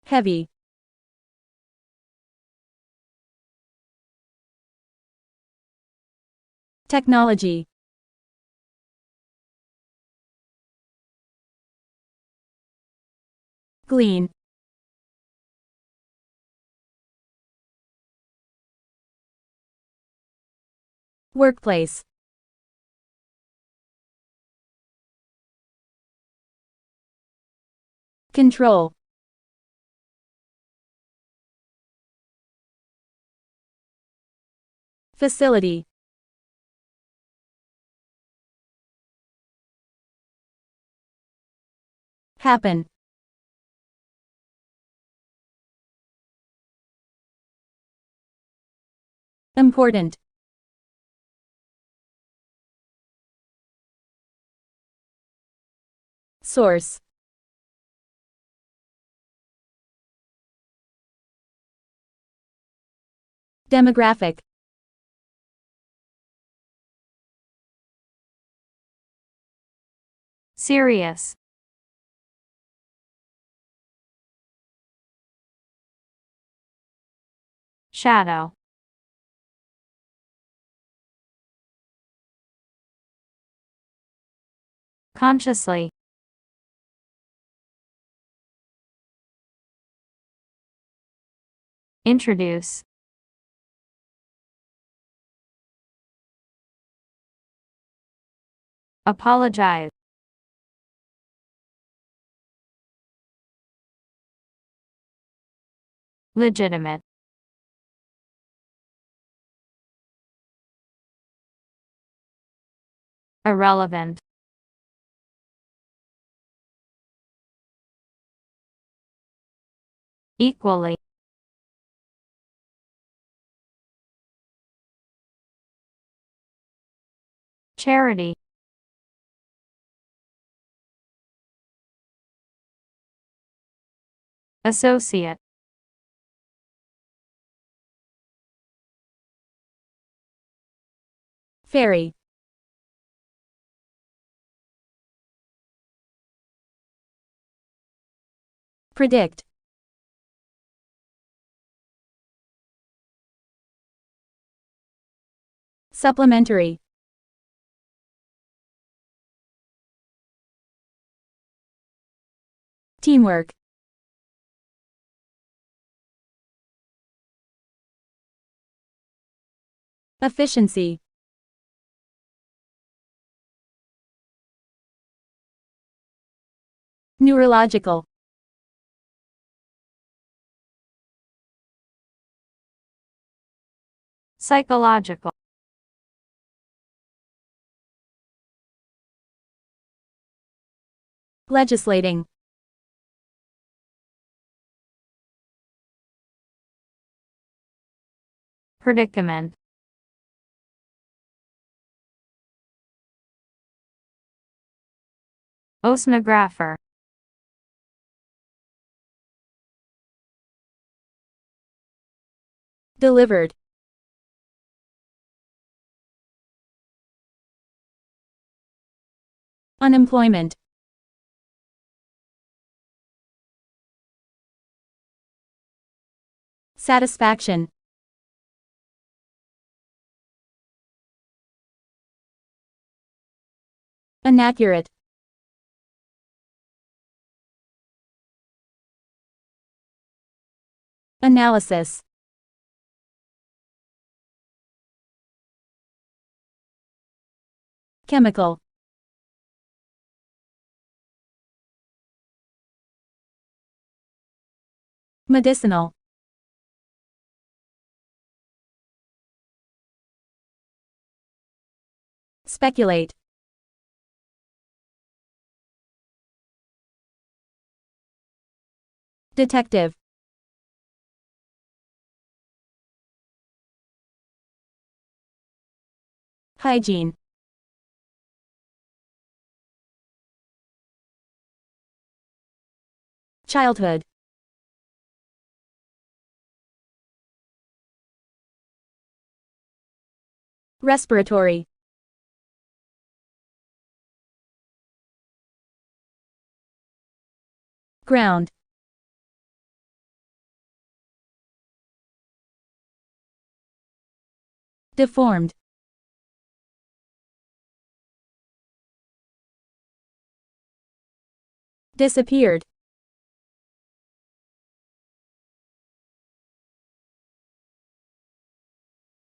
Heavy. Technology. Glean. Workplace. Control. Facility. Happen. Important. Source. Demographic. Serious. Shadow. Consciously. Introduce. Apologize. Legitimate. Irrelevant. Equally. Charity. Associate. Ferry. Predict. Supplementary. Teamwork. Efficiency. Neurological. Psychological. Legislating. Predicament. Oceanographer. Delivered. Unemployment. Satisfaction. Inaccurate. Analysis. Chemical. Medicinal. Speculate. Detective. Hygiene. Childhood. Respiratory. Ground. Deformed. Disappeared.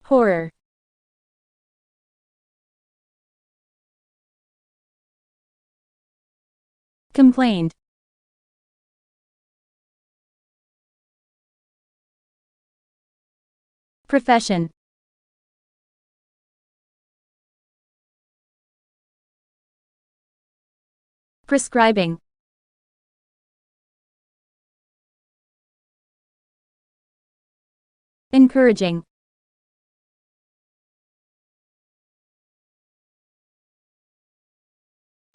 Horror. Complained. Profession. Prescribing. Encouraging.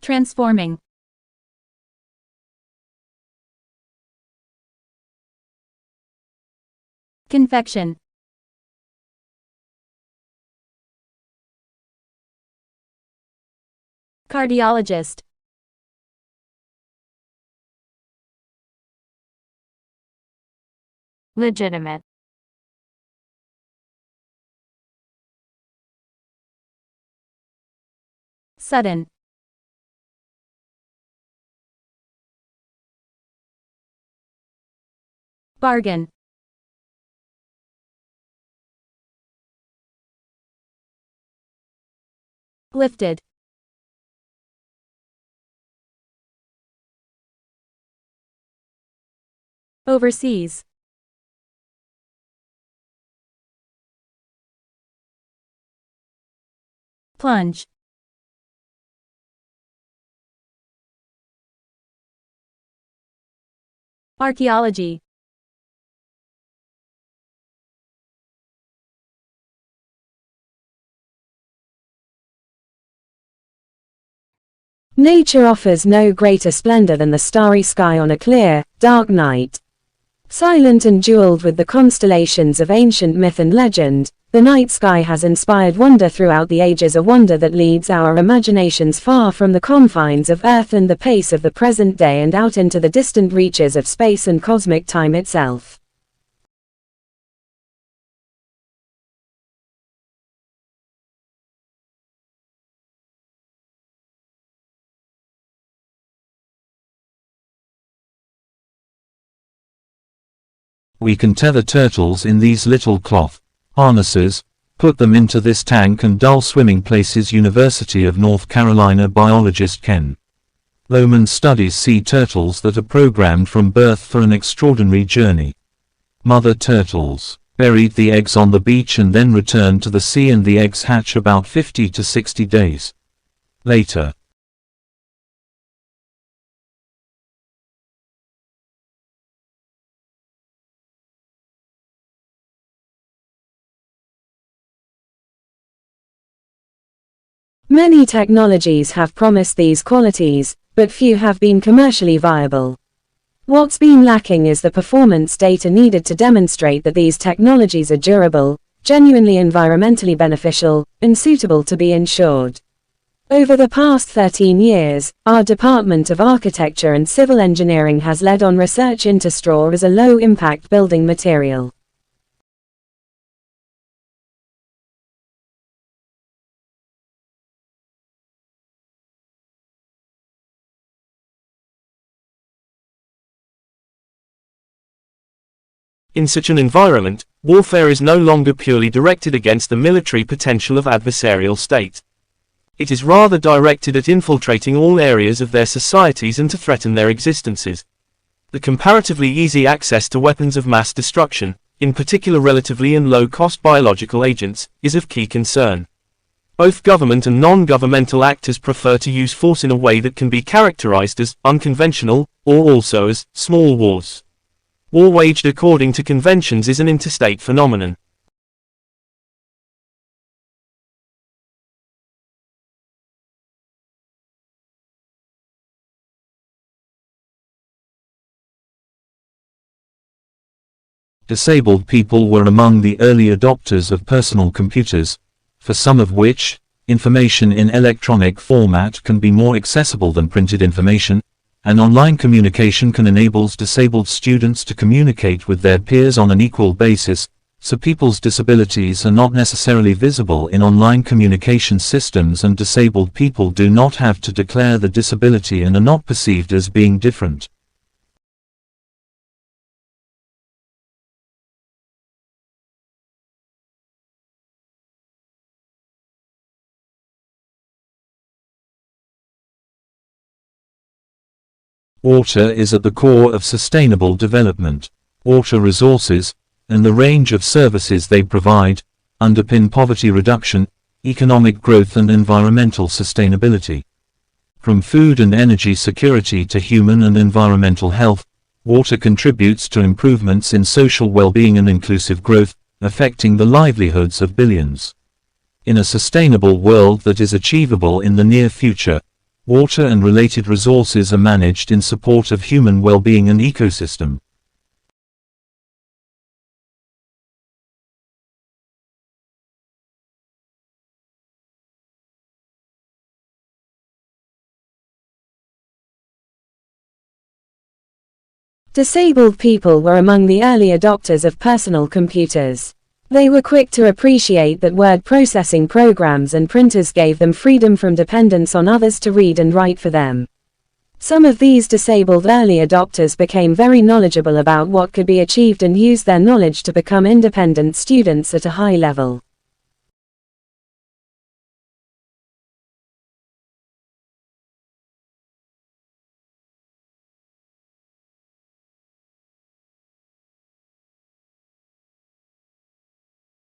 Transforming. Confection. Cardiologist. Legitimate. Sudden. Bargain. Lifted. Overseas. Plunge. Archaeology. Nature offers no greater splendor than the starry sky on a clear, dark night. Silent and jeweled with the constellations of ancient myth and legend, the night sky has inspired wonder throughout the ages, a wonder that leads our imaginations far from the confines of Earth and the pace of the present day and out into the distant reaches of space and cosmic time itself. We can tether turtles in these little cloth harnesses, put them into this tank and dull swimming places. University of North Carolina biologist Ken Lohman studies sea turtles that are programmed from birth for an extraordinary journey. Mother turtles buried the eggs on the beach and then returned to the sea, and the eggs hatch about 50 to 60 days later. Many technologies have promised these qualities, but few have been commercially viable. What's been lacking is the performance data needed to demonstrate that these technologies are durable, genuinely environmentally beneficial, and suitable to be insured. Over the past 13 years, our Department of Architecture and Civil Engineering has led on research into straw as a low-impact building material. In such an environment, warfare is no longer purely directed against the military potential of adversarial state. It is rather directed at infiltrating all areas of their societies and to threaten their existences. The comparatively easy access to weapons of mass destruction, in particular relatively and low-cost biological agents, is of key concern. Both government and non-governmental actors prefer to use force in a way that can be characterized as unconventional, or also as small wars. War waged according to conventions is an interstate phenomenon. Disabled people were among the early adopters of personal computers, for some of which, information in electronic format can be more accessible than printed information, and online communication can enable disabled students to communicate with their peers on an equal basis, so people's disabilities are not necessarily visible in online communication systems, and disabled people do not have to declare the disability and are not perceived as being different. Water is at the core of sustainable development. Water resources, and the range of services they provide, underpin poverty reduction, economic growth and environmental sustainability. From food and energy security to human and environmental health, water contributes to improvements in social well-being and inclusive growth, affecting the livelihoods of billions. In a sustainable world that is achievable in the near future, water and related resources are managed in support of human well-being and ecosystem. Disabled people were among the early adopters of personal computers. They were quick to appreciate that word processing programs and printers gave them freedom from dependence on others to read and write for them. Some of these disabled early adopters became very knowledgeable about what could be achieved and used their knowledge to become independent students at a high level.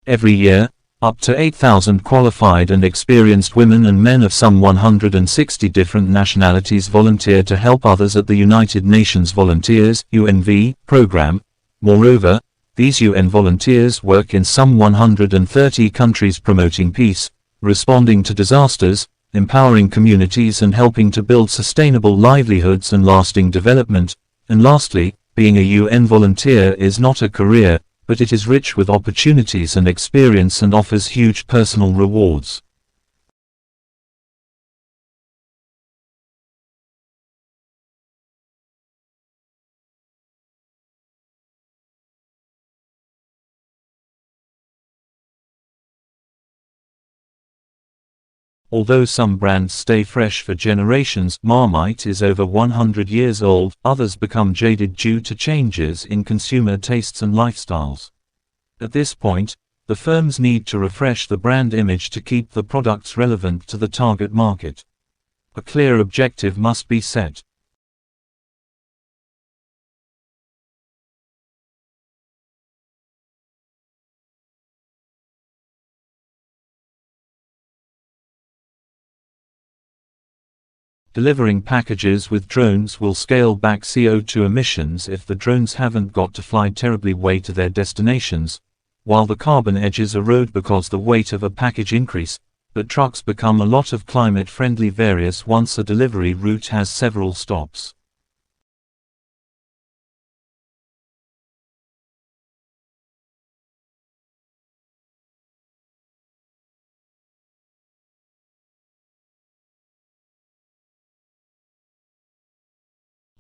Every year, up to 8,000 qualified and experienced women and men of some 160 different nationalities volunteer to help others at the United Nations Volunteers (UNV) program. Moreover, these UN volunteers work in some 130 countries promoting peace, responding to disasters, empowering communities and helping to build sustainable livelihoods and lasting development. And lastly, being a UN volunteer is not a career, but it is rich with opportunities and experience and offers huge personal rewards. Although some brands stay fresh for generations, Marmite is over 100 years old, others become jaded due to changes in consumer tastes and lifestyles. At this point, the firms need to refresh the brand image to keep the products relevant to the target market. A clear objective must be set. Delivering packages with drones will scale back CO2 emissions if the drones haven't got to fly terribly way to their destinations, while the carbon edges erode because the weight of a package increase, but trucks become a lot of climate-friendly various once a delivery route has several stops.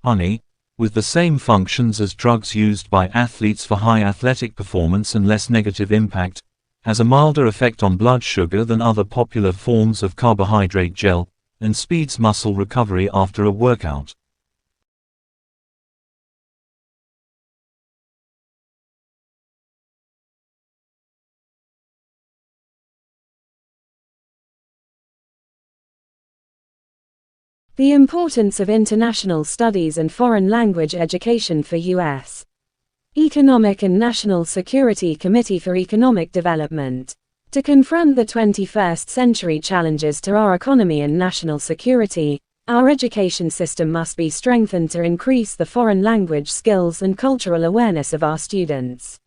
Honey, with the same functions as drugs used by athletes for high athletic performance and less negative impact, has a milder effect on blood sugar than other popular forms of carbohydrate gel, and speeds muscle recovery after a workout. The importance of international studies and foreign language education for U.S. Economic and National Security Committee for Economic Development. To confront the 21st century challenges to our economy and national security, our education system must be strengthened to increase the foreign language skills and cultural awareness of our students.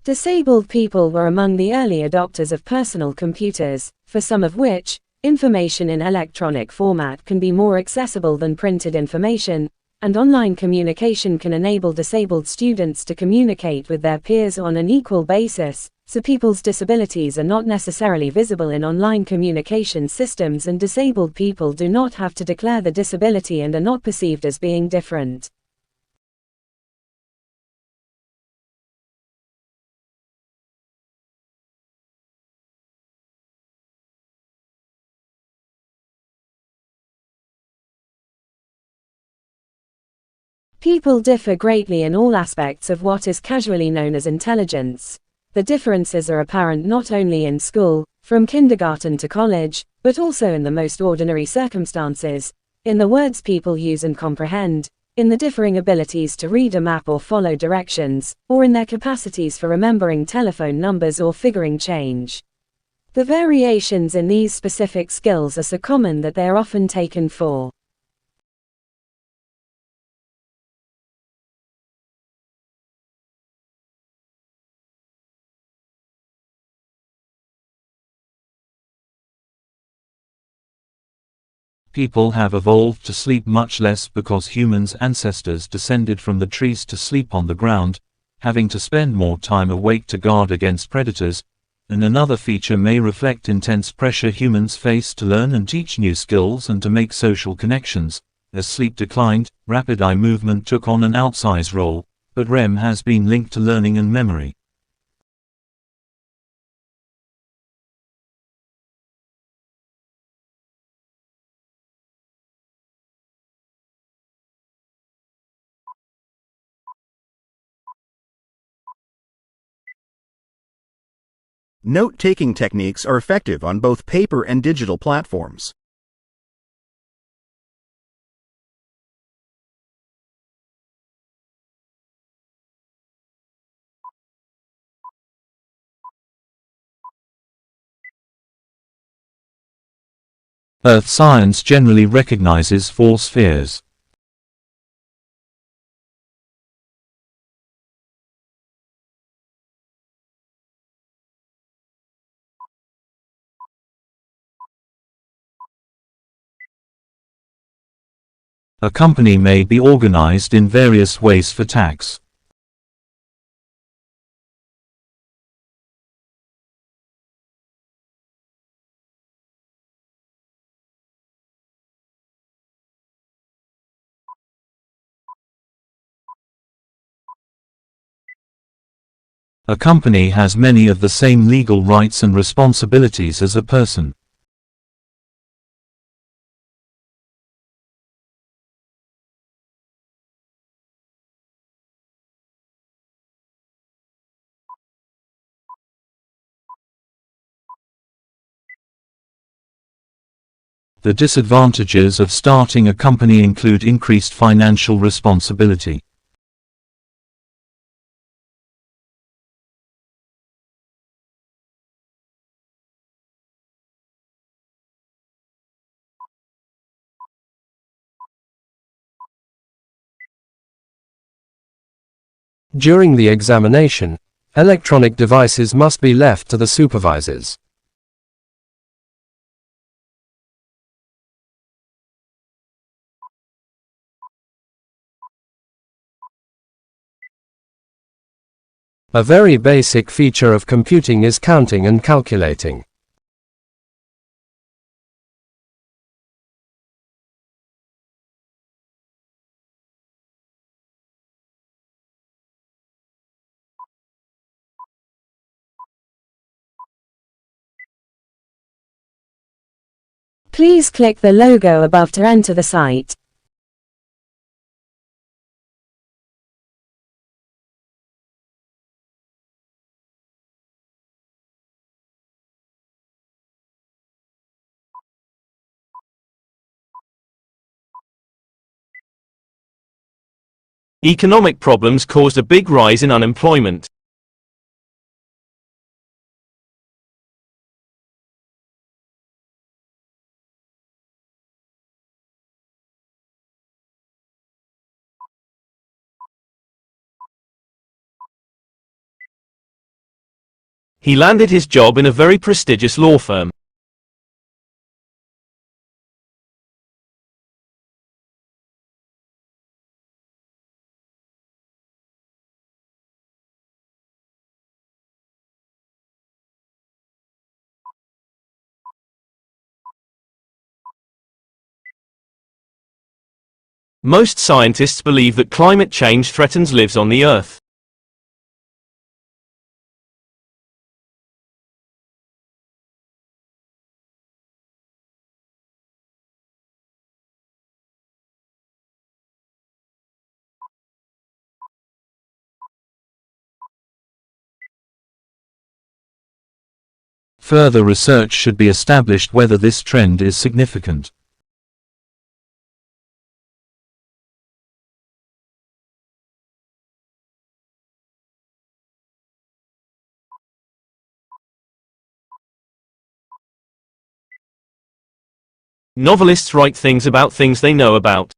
Disabled people were among the early adopters of personal computers, for some of which, information in electronic format can be more accessible than printed information, and online communication can enable disabled students to communicate with their peers on an equal basis, so people's disabilities are not necessarily visible in online communication systems, and disabled people do not have to declare the disability and are not perceived as being different. People differ greatly in all aspects of what is casually known as intelligence. The differences are apparent not only in school, from kindergarten to college, but also in the most ordinary circumstances, in the words people use and comprehend, in the differing abilities to read a map or follow directions, or in their capacities for remembering telephone numbers or figuring change. The variations in these specific skills are so common that they are often taken for People have evolved to sleep much less because humans' ancestors descended from the trees to sleep on the ground, having to spend more time awake to guard against predators, and another feature may reflect intense pressure humans face to learn and teach new skills and to make social connections. As sleep declined, rapid eye movement took on an outsized role, but REM has been linked to learning and memory. Note-taking techniques are effective on both paper and digital platforms. Earth science generally recognizes four spheres. A company may be organized in various ways for tax. A company has many of the same legal rights and responsibilities as a person. The disadvantages of starting a company include increased financial responsibility. During the examination, electronic devices must be left to the supervisors. A very basic feature of computing is counting and calculating. Please click the logo above to enter the site. Economic problems caused a big rise in unemployment. He landed his job in a very prestigious law firm. Most scientists believe that climate change threatens lives on the Earth. Further research should be established whether this trend is significant. Novelists write things about things they know about.